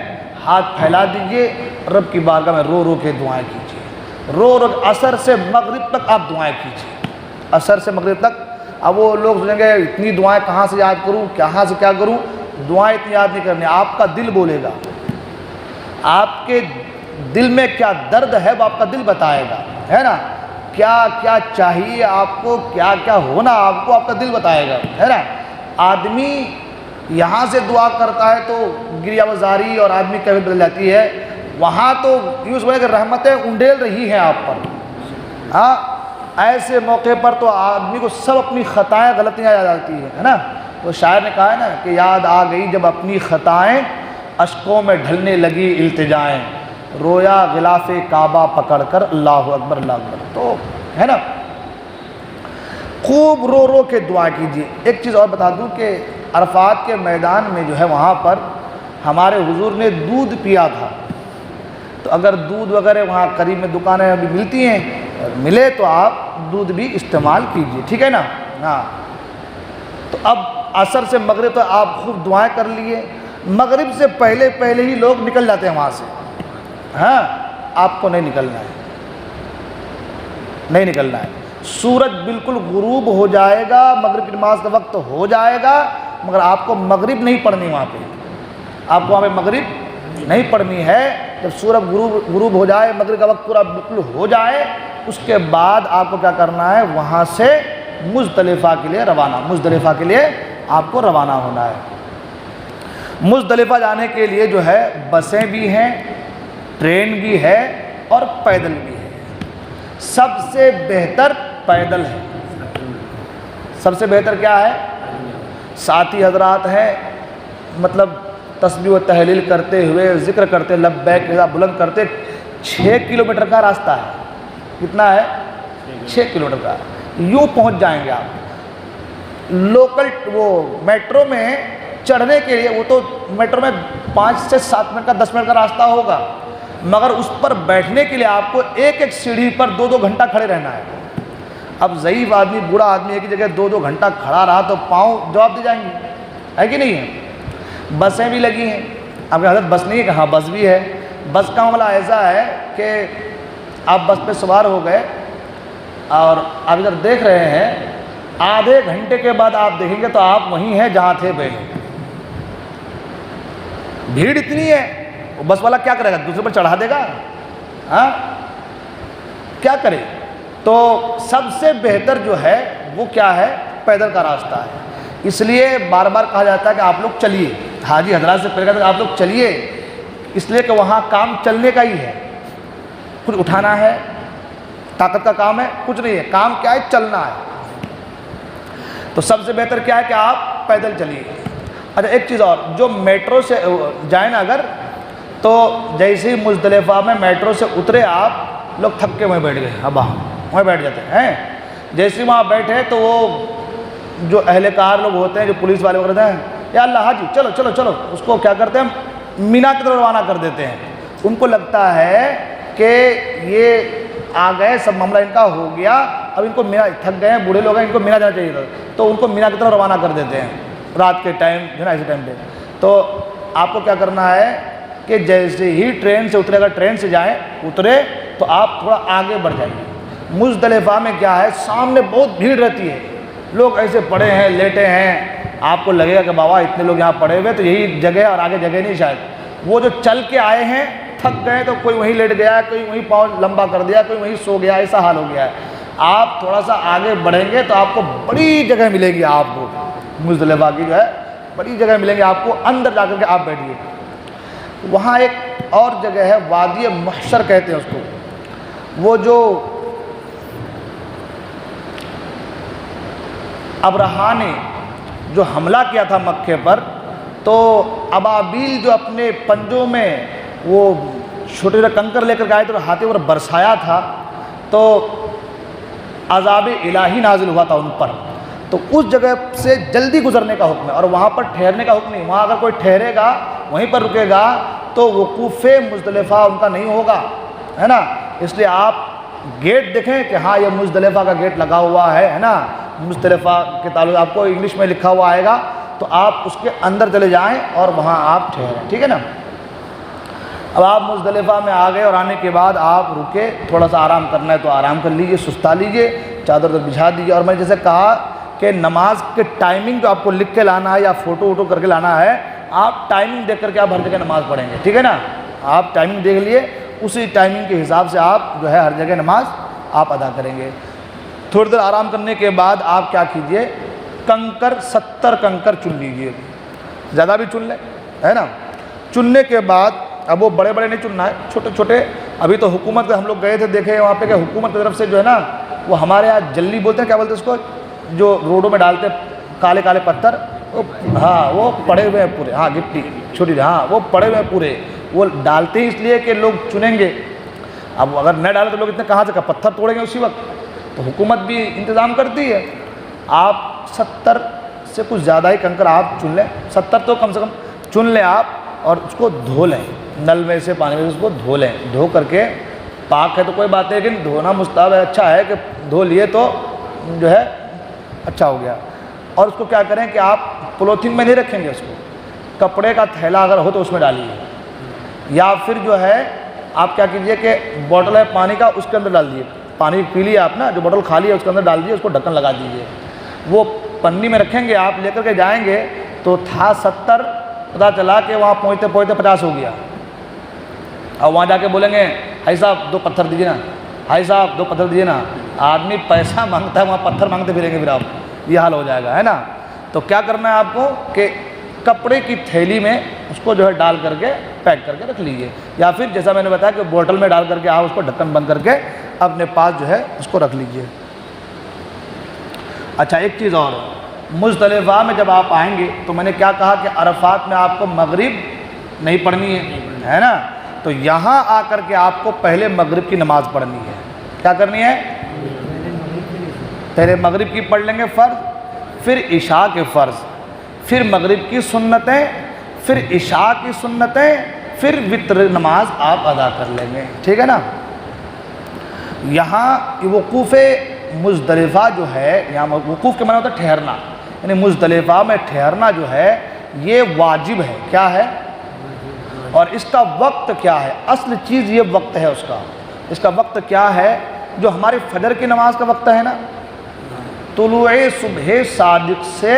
ہاتھ پھیلا دیجئے، رب کی بارگاہ میں رو رو کے دعائیں کیجئے، رو رو عصر سے مغرب تک آپ دعائیں کیجئے، عصر سے مغرب تک۔ اب وہ لوگ سوچیں گے اتنی دعائیں کہاں سے یاد کروں، کہاں سے کیا کروں، دعائیں اتنی یاد نہیں کرنی، آپ کا دل بولے گا، آپ کے دل میں کیا درد ہے وہ آپ کا دل بتائے گا، ہے نا، کیا کیا چاہیے آپ کو، کیا کیا ہونا آپ کو، آپ کا دل بتائے گا، ہے نا۔ آدمی یہاں سے دعا کرتا ہے تو گریہ وزاری اور آدمی کیفیت بدل جاتی ہے، وہاں تو یوں سمجھے کہ رحمتیں انڈیل رہی ہیں آپ پر، ہاں، ایسے موقع پر تو آدمی کو سب اپنی خطائیں غلطیاں یاد آتی ہیں، ہے نا۔ تو شاعر نے کہا ہے نا کہ یاد آ گئی جب اپنی خطائیں، اشکوں میں ڈھلنے لگی التجائیں، رویا غلاف کعبہ پکڑ کر اللہ اکبر اللہ اکبر۔ تو ہے نا، خوب رو رو کے دعا کیجیے۔ ایک چیز اور بتا دوں کہ عرفات کے میدان میں جو ہے وہاں پر ہمارے حضور نے دودھ پیا تھا، تو اگر دودھ وغیرہ وہاں قریب میں دکانیں ابھی ملتی ہیں، ملے تو آپ دودھ بھی استعمال کیجیے، ٹھیک ہے نا، ہاں۔ تو اب عصر سے مغرب تو آپ خوب دعائیں کر لیے، مغرب سے پہلے پہلے ہی لوگ نکل جاتے ہیں وہاں سے، ہاں، آپ کو نہیں نکلنا ہے، نہیں نکلنا ہے۔ سورج بالکل غروب ہو جائے گا، مغرب کی نماز کا وقت ہو جائے گا، مگر آپ کو مغرب نہیں پڑھنی وہاں پہ، آپ کو وہاں پہ مغرب نہیں پڑھنی ہے۔ جب سورج غروب ہو جائے، مغرب کا وقت پورا بالکل ہو جائے، اس کے بعد آپ کو کیا کرنا ہے، وہاں سے مزدلفہ کے لیے روانہ، مزدلفہ کے لیے آپ کو روانہ ہونا ہے۔ مزدلفہ جانے کے لیے جو ہے بسیں بھی ہیں، ٹرین بھی ہے اور پیدل بھی ہے۔ سب سے بہتر پیدل ہے، سب سے بہتر کیا ہے، ساتھی حضرات ہیں، مطلب تسبیح و تحلیل کرتے ہوئے، ذکر کرتے، لبیک بلند کرتے، 6 کلومیٹر کا راستہ ہے۔ کتنا ہے؟ 6 کلومیٹر کا، یوں پہنچ جائیں گے آپ۔ لوکل وہ میٹرو میں چڑھنے کے لیے، وہ تو میٹرو میں 5 سے 7 منٹ کا 10 منٹ کا راستہ ہوگا، مگر اس پر بیٹھنے کے لیے آپ کو ایک ایک سیڑھی پر 2 گھنٹہ کھڑے رہنا ہے۔ اب ضعیف آدمی، بوڑھا آدمی ایک ہی جگہ 2 گھنٹہ کھڑا رہا تو پاؤں جواب دے جائیں گے، ہے کہ نہیں ہے؟ بسیں بھی لگی ہیں، اب حضرت بس نہیں ہے کہ ہاں بس بھی ہے۔ بس کا معاملہ ایسا ہے کہ آپ بس پہ سوار ہو گئے اور آپ ادھر دیکھ رہے ہیں، آدھے گھنٹے کے بعد آپ دیکھیں گے تو آپ وہیں ہیں جہاں تھے پہلے۔ بھیڑ اتنی ہے، وہ بس والا کیا کرے گا، دوسرے پر چڑھا دے گا، ہاں، کیا کرے؟ تو سب سے بہتر جو ہے وہ کیا ہے، پیدل کا راستہ ہے۔ اس لیے بار بار کہا جاتا ہے کہ آپ لوگ چلیے، حاجی حضرات سے پہلے کہتے ہیں آپ لوگ چلیے، اس لیے کہ وہاں کام چلنے کا ہی ہے، کچھ اٹھانا ہے، طاقت کا کام ہے کچھ نہیں ہے، کام کیا ہے، چلنا ہے۔ تو سب سے بہتر کیا ہے کہ آپ پیدل چلیے۔ اچھا ایک چیز اور، جو میٹرو سے جائیں نا اگر، تو جیسے ہی مزدلفہ میں میٹرو سے اترے آپ لوگ تھک کے وہیں بیٹھ گئے، اب وہیں بیٹھ جاتے ہیں۔ جیسے وہاں بیٹھے تو وہ جو اہلکار لوگ ہوتے ہیں، جو پولیس والے وغیرہ ہیں، یا اللہ حاجی چلو چلو چلو، اس کو کیا کرتے ہیں، مینا کی طرف روانہ کر دیتے ہیں۔ ان کو لگتا ہے کہ یہ آ گئے، سب معاملہ ان کا ہو گیا، اب ان کو مینا، تھک گئے ہیں، بوڑھے لوگ ہیں، ان کو مینا جانا چاہیے تھا، تو ان کو مینا کی طرف روانہ کر دیتے ہیں رات کے ٹائم، جو ہے نا ایسے ٹائم پہ۔ تو آپ کو کیا کرنا ہے کہ جیسے ہی ٹرین سے اترے، اگر ٹرین سے جائیں اترے تو آپ تھوڑا آگے بڑھ جائیے۔ مزدلفہ میں کیا ہے، سامنے بہت بھیڑ رہتی ہے، لوگ ایسے پڑے ہیں، لیٹے ہیں، آپ کو لگے گا کہ بابا اتنے لوگ یہاں پڑے ہوئے تو یہی جگہ اور آگے جگہ نہیں شاید۔ وہ جو چل کے آئے ہیں تھک گئے تو کوئی وہیں لیٹ گیا ہے، کوئی وہیں پاؤں لمبا کر دیا، کوئی وہیں سو گیا، ایسا حال ہو گیا ہے۔ آپ تھوڑا سا آگے بڑھیں گے تو آپ کو بڑی جگہ ملے گی، آپ کو مزدلفہ کی جو ہے بڑی جگہ ملیں گے آپ کو، اندر جا کر کے آپ بیٹھیے۔ وہاں ایک اور جگہ ہے، وادی محشر کہتے ہیں اس کو، وہ جو ابرہہ نے جو حملہ کیا تھا مکے پر، تو ابابیل جو اپنے پنجوں میں وہ چھوٹے چھوٹے کنکر لے کر آئے تھے اور ہاتھوں پر برسایا تھا، تو عذاب الہی نازل ہوا تھا ان پر. تو اس جگہ سے جلدی گزرنے کا حکم ہے، اور وہاں پر ٹھہرنے کا حکم نہیں. وہاں اگر کوئی ٹھہرے گا، وہیں پر رکے گا، تو وقوف مزدلفہ ان کا نہیں ہوگا، ہے نا. اس لیے آپ گیٹ دیکھیں کہ ہاں یہ مزدلفہ کا گیٹ لگا ہوا ہے نا. مزدلفہ کے تعلق آپ کو انگلش میں لکھا ہوا آئے گا، تو آپ اس کے اندر چلے جائیں اور وہاں آپ ٹھہریں، ٹھیک ہے نا. اب آپ مزدلفہ میں آ گئے اور آنے کے بعد آپ رکے، تھوڑا سا آرام کرنا ہے تو آرام کر لیجئے، سستا لیجئے، چادر بچھا دیجئے. اور میں جیسے کہا کہ نماز کے ٹائمنگ جو آپ کو لکھ کے لانا ہے یا فوٹو ووٹو کر کے لانا ہے، آپ ٹائمنگ دیکھ کر کے آپ ہر جگہ نماز پڑھیں گے، ٹھیک ہے نا. آپ ٹائمنگ دیکھ لیے، اسی ٹائمنگ کے حساب سے آپ جو ہے ہر جگہ نماز آپ ادا کریں گے. تھوڑی دیر آرام کرنے کے بعد آپ کیا کیجئے، کنکر 70 کنکر چن لیجئے، زیادہ بھی چن لیں، ہے نا. چننے کے بعد اب وہ بڑے بڑے نہیں چننا ہے، چھوٹے چھوٹے. ابھی تو حکومت کے ہم لوگ گئے تھے، دیکھے وہاں پہ کہ حکومت کی طرف سے جو ہے نا، وہ ہمارے یہاں جلی بولتے ہیں، کیا بولتے ہیں اس کو، جو روڈوں میں ڈالتے کالے کالے پتھر، ہاں وہ پڑے ہوئے ہیں پورے، ہاں گٹی چھوٹی، ہاں وہ پڑے ہوئے ہیں پورے. وہ ڈالتے ہی اس لیے کہ لوگ چنیں گے. اب اگر نہ ڈالیں تو لوگ اتنے کہاں سے پتھر توڑیں گے اسی وقت. تو حکومت بھی انتظام کرتی ہے. آپ 70 سے کچھ زیادہ ہی کنکر آپ چن لیں، 70 تو کم سے کم چن لیں آپ، اور اس کو دھو لیں، نل میں سے پانی میں سے اس کو دھو لیں. دھو کر کے پاک ہے تو کوئی بات ہے، لیکن دھونا مستحب ہے، اچھا ہے کہ دھو لیے تو جو ہے اچھا ہو گیا. اور اس کو کیا کریں کہ آپ پولیتھین میں نہیں رکھیں گے، اس کو کپڑے کا تھیلا اگر ہو تو اس میں ڈالیے، یا پھر جو ہے آپ کیا کیجئے کہ بوٹل ہے پانی کا، اس کے اندر ڈال دیجیے. پانی پی لیے آپ نا، جو بوٹل خالی ہے اس کے اندر ڈال دیجیے، اس کو ڈھکن لگا دیجیے. وہ پنی میں رکھیں گے، آپ لے کر کے جائیں گے تو تھا 70، پتہ چلا کہ وہاں پہنچتے پہنچتے 50 ہو گیا. اور وہاں جا کے بولیں گے بھائی صاحب 2 پتھر دیجیے نا، بھائی صاحب 2 پتھر دیجیے نا. آدمی پیسہ مانگتا ہے، وہاں پتھر مانگتے پھریں گے، پھر آپ یہ حال ہو جائے گا، ہے نا. تو کیا کرنا ہے آپ کو کہ کپڑے کی تھیلی میں اس کو جو ہے ڈال کر کے پیک کر کے رکھ لیجیے، یا پھر جیسا میں نے بتایا کہ بوٹل میں ڈال کر کے آپ اس کو ڈھکن بند کر کے اپنے پاس جو ہے اس کو رکھ لیجیے. اچھا ایک چیز اور، مزدلفہ میں جب آپ آئیں گے تو میں نے کیا کہا کہ عرفات میں آپ کو مغرب نہیں پڑھنی ہے نا. تو یہاں آ کر کے آپ کو پہلے مغرب کی نماز پڑھنی ہے. کیا کرنی ہے؟ پہلے مغرب کی پڑھ لیں گے فرض، پھر عشاء کے فرض، پھر مغرب کی سنتیں، پھر عشاء کی سنتیں، پھر وتر نماز آپ ادا کر لیں گے، ٹھیک ہے نا. یہاں وقوف مزدلفہ جو ہے، یہاں وقوف کے معنی ہوتا ہے ٹھہرنا، یعنی مزدلفہ میں ٹھہرنا جو ہے یہ واجب ہے. کیا ہے؟ اور اس کا وقت کیا ہے؟ اصل چیز یہ وقت ہے اس کا. اس کا وقت کیا ہے؟ جو ہماری فجر کی نماز کا وقت ہے نا، طلوع صبح صادق سے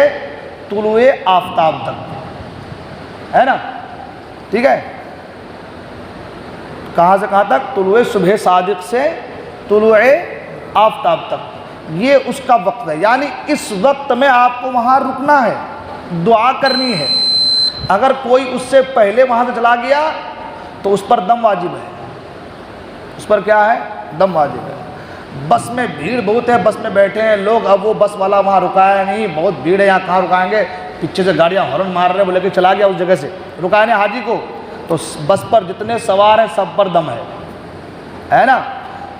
طلوع آفتاب تک، ہے نا، ٹھیک ہے. کہاں سے کہاں تک؟ طلوع صبح صادق سے طلوع آفتاب تک، یہ اس کا وقت ہے. یعنی اس وقت میں آپ کو وہاں رکنا ہے، دعا کرنی ہے. اگر کوئی اس سے پہلے وہاں سے چلا گیا تو اس پر دم واجب ہے. اس پر کیا ہے؟ دم واجب ہے. بس میں بھیڑ بہت ہے، بس میں بیٹھے ہیں لوگ، اب وہ بس والا وہاں رکایا نہیں، بہت بھیڑ ہے، یہاں کہاں رکائیں گے، پیچھے سے گاڑیاں ہارن مار رہے ہیں، بولے کہ چلا گیا اس جگہ سے، رکایا نہیں حاجی کو. تو بس پر جتنے سوار ہیں سب پر دم ہے نا.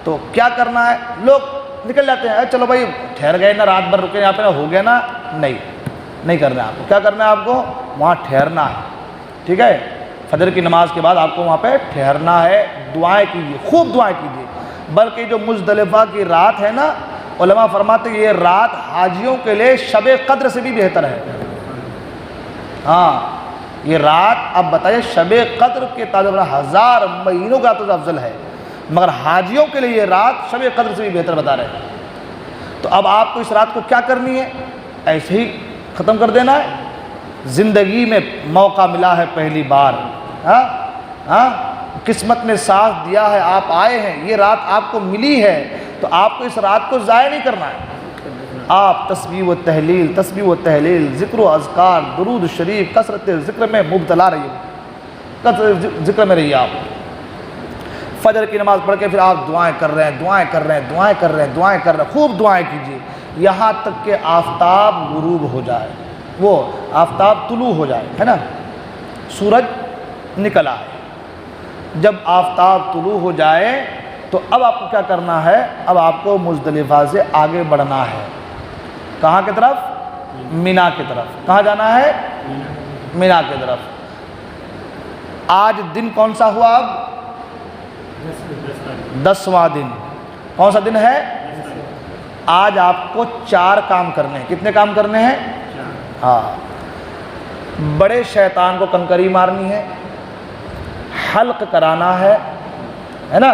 تو کیا کرنا ہے؟ لوگ نکل جاتے ہیں، چلو بھائی ٹھہر گئے نا، رات بھر رکے یہاں پہ ہو گیا نا. نہیں کرنا ہے آپ کو. کیا کرنا ہے آپ کو؟ وہاں ٹھہرنا ہے، ٹھیک ہے. فجر کی نماز کے بعد آپ کو وہاں پہ ٹھہرنا ہے. دعائیں کیجیے، خوب دعائیں کیجیے. بلکہ جو مزدلفہ کی رات ہے نا، علماء فرماتے ہیں یہ رات حاجیوں کے لیے شب قدر سے بھی بہتر ہے. ہاں یہ رات اب بتائیے شب قدر کے تعلق 1000 مہینوں کا تو افضل ہے، مگر حاجیوں کے لیے یہ رات شب قدر سے بھی بہتر بتا رہے ہیں. تو اب آپ کو اس رات کو کیا کرنی ہے؟ ایسے ہی ختم کر دینا ہے. زندگی میں موقع ملا ہے پہلی بار، قسمت نے ساتھ دیا ہے، آپ آئے ہیں، یہ رات آپ کو ملی ہے، تو آپ کو اس رات کو ضائع نہیں کرنا ہے. آپ تسبیح و تحلیل، ذکر و اذکار، درود شریف، کثرت ذکر میں مبتلا رہیے، کثرت ذکر میں رہیے. آپ فجر کی نماز پڑھ کے پھر آپ دعائیں کر رہے ہیں، خوب دعائیں کیجیے یہاں تک کہ آفتاب غروب ہو جائے. وہ آفتاب طلوع ہو جائے، ہے نا، سورج نکل آئے، جب آفتاب طلوع ہو جائے تو اب آپ کو کیا کرنا ہے، اب آپ کو مزدلفہ سے آگے بڑھنا ہے، کہاں کی طرف؟ مینا کی طرف۔ کہاں جانا ہے؟ مینا کی طرف۔ آج دن کون سا ہوا؟ اب 10واں دن۔ کون سا دن ہے؟ آج آپ کو 4 کام کرنے ہیں۔ کتنے کام کرنے ہیں؟ ہاں، بڑے شیطان کو کنکری مارنی ہے، حلق کرانا ہے نا،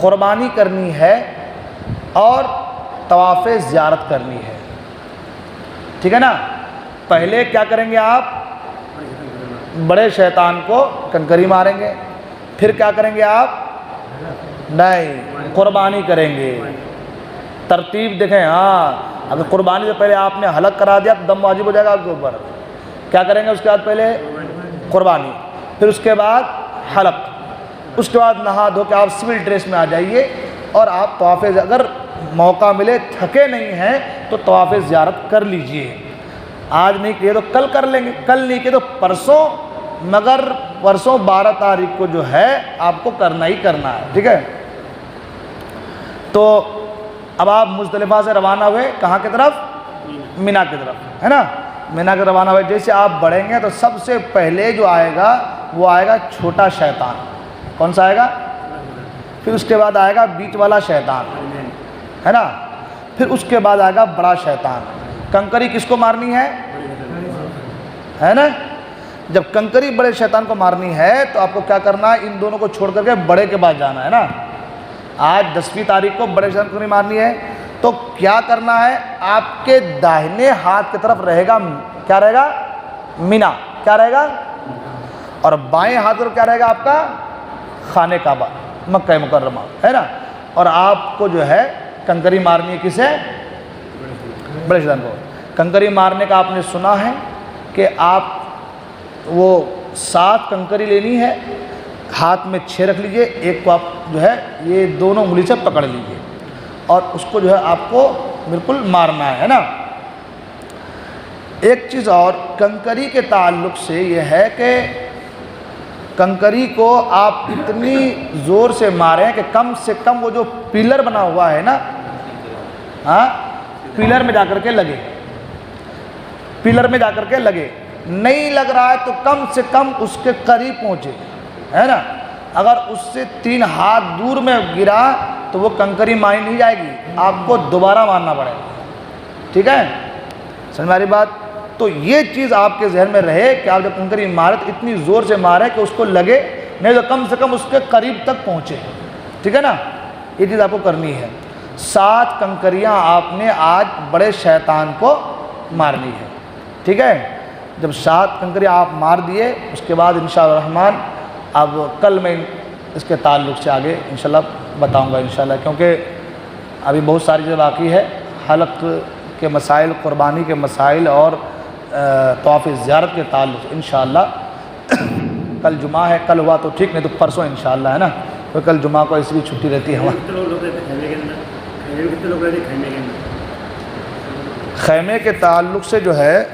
قربانی کرنی ہے اور طواف زیارت کرنی ہے، ٹھیک ہے نا۔ پہلے کیا کریں گے آپ؟ بڑے شیطان کو کنکری ماریں گے، پھر کیا کریں گے آپ؟ نہیں، قربانی کریں گے۔ ترتیب دیکھیں، ہاں، اگر قربانی سے پہلے آپ نے حلق کرا دیا تو دم واجب ہو جائے گا آپ کے اوپر۔ کیا کریں گے اس کے بعد؟ پہلے قربانی، پھر اس کے بعد حلق، اس کے بعد نہا دھو کے آپ سول ڈریس میں آ جائیے اور آپ طواف، اگر موقع ملے، تھکے نہیں ہیں تو طواف زیارت کر لیجئے۔ آج نہیں کیے تو کل کر لیں گے، کل نہیں کیے تو پرسوں، مگر پرسوں 12 تاریخ کو جو ہے آپ کو کرنا ہی کرنا ہے، ٹھیک ہے۔ تو اب آپ مزدلفہ سے روانہ ہوئے، کہاں کی طرف؟ مینا کی طرف، ہے نا۔ مینا کے روانہ ہوئے، جیسے آپ بڑھیں گے تو سب سے پہلے جو آئے گا وہ آئے گا چھوٹا شیطان۔ کون سا آئے گا؟ پھر اس کے بعد آئے گا بیچ والا شیطان، ہے نا، پھر اس کے بعد آئے گا بڑا شیطان۔ کنکری کس کو مارنی ہے نا؟ جب کنکری بڑے شیطان کو مارنی ہے تو آپ کو کیا کرنا ہے؟ ان دونوں کو چھوڑ کر کے بڑے کے بعد جانا ہے نا۔ آج 10ویں تاریخ کو بڑے شیطان کو نہیں مارنی ہے تو کیا کرنا ہے؟ آپ کے داہنے ہاتھ کی طرف رہے گا، کیا رہے گا؟ مینا، کیا رہے گا؟ اور بائیں ہاتھ کی طرف کیا رہے گا آپ کا؟ خانہ کعبہ، مکہ مکرمہ، ہے نا۔ اور آپ کو جو ہے کنکری مارنی ہے، کسے؟ بڑے شیطان کو۔ کنکری مارنے کا آپ نے سنا ہے کہ آپ وہ 7 کنکری لینی ہے، ہاتھ میں 6 رکھ لیجئے، ایک کو آپ جو ہے یہ دونوں انگلی سے پکڑ لیجئے اور اس کو جو ہے آپ کو بالکل مارنا ہے نا۔ ایک چیز اور کنکری کے تعلق سے یہ ہے کہ کنکری کو آپ اتنی زور سے ماریں کہ کم سے کم وہ جو پلر بنا ہوا ہے نا، ہاں، پلر میں جا کر کے لگے، پلر میں جا کر کے لگے۔ نہیں لگ رہا ہے تو کم سے کم اس کے قریب پہنچے، ہے نا۔ اگر اس سے 3 ہاتھ دور میں گرا تو وہ کنکری ماری نہیں جائے گی، آپ کو دوبارہ مارنا پڑے گا، ٹھیک ہے، سمجھ میں آ رہی بات؟ تو یہ چیز آپ کے ذہن میں رہے کہ آپ جب کنکری مارے تو اتنی زور سے مارے کہ اس کو لگے، نہیں تو کم سے کم اس کے قریب تک پہنچے، ٹھیک ہے نا۔ یہ چیز آپ کو کرنی ہے۔ 7 کنکریاں آپ نے آج بڑے شیطان کو مارنی ہے، ٹھیک ہے۔ جب 7 کنکریاں آپ مار دیے اس کے بعد انشاءاللہ الرحمن اب کل میں اس کے تعلق سے آگے انشاءاللہ بتاؤں گا انشاءاللہ، کیونکہ ابھی بہت ساری چیزیں باقی ہے، حلق کے مسائل، قربانی کے مسائل اور طواف زیارت کے تعلق سے انشاءاللہ کل جمعہ ہے، کل ہوا تو ٹھیک، نہیں تو پرسوں انشاءاللہ، ہے نا، تو کل جمعہ کو اس بھی چھٹی رہتی ہے ہمارے۔ خیمے کے تعلق سے جو ہے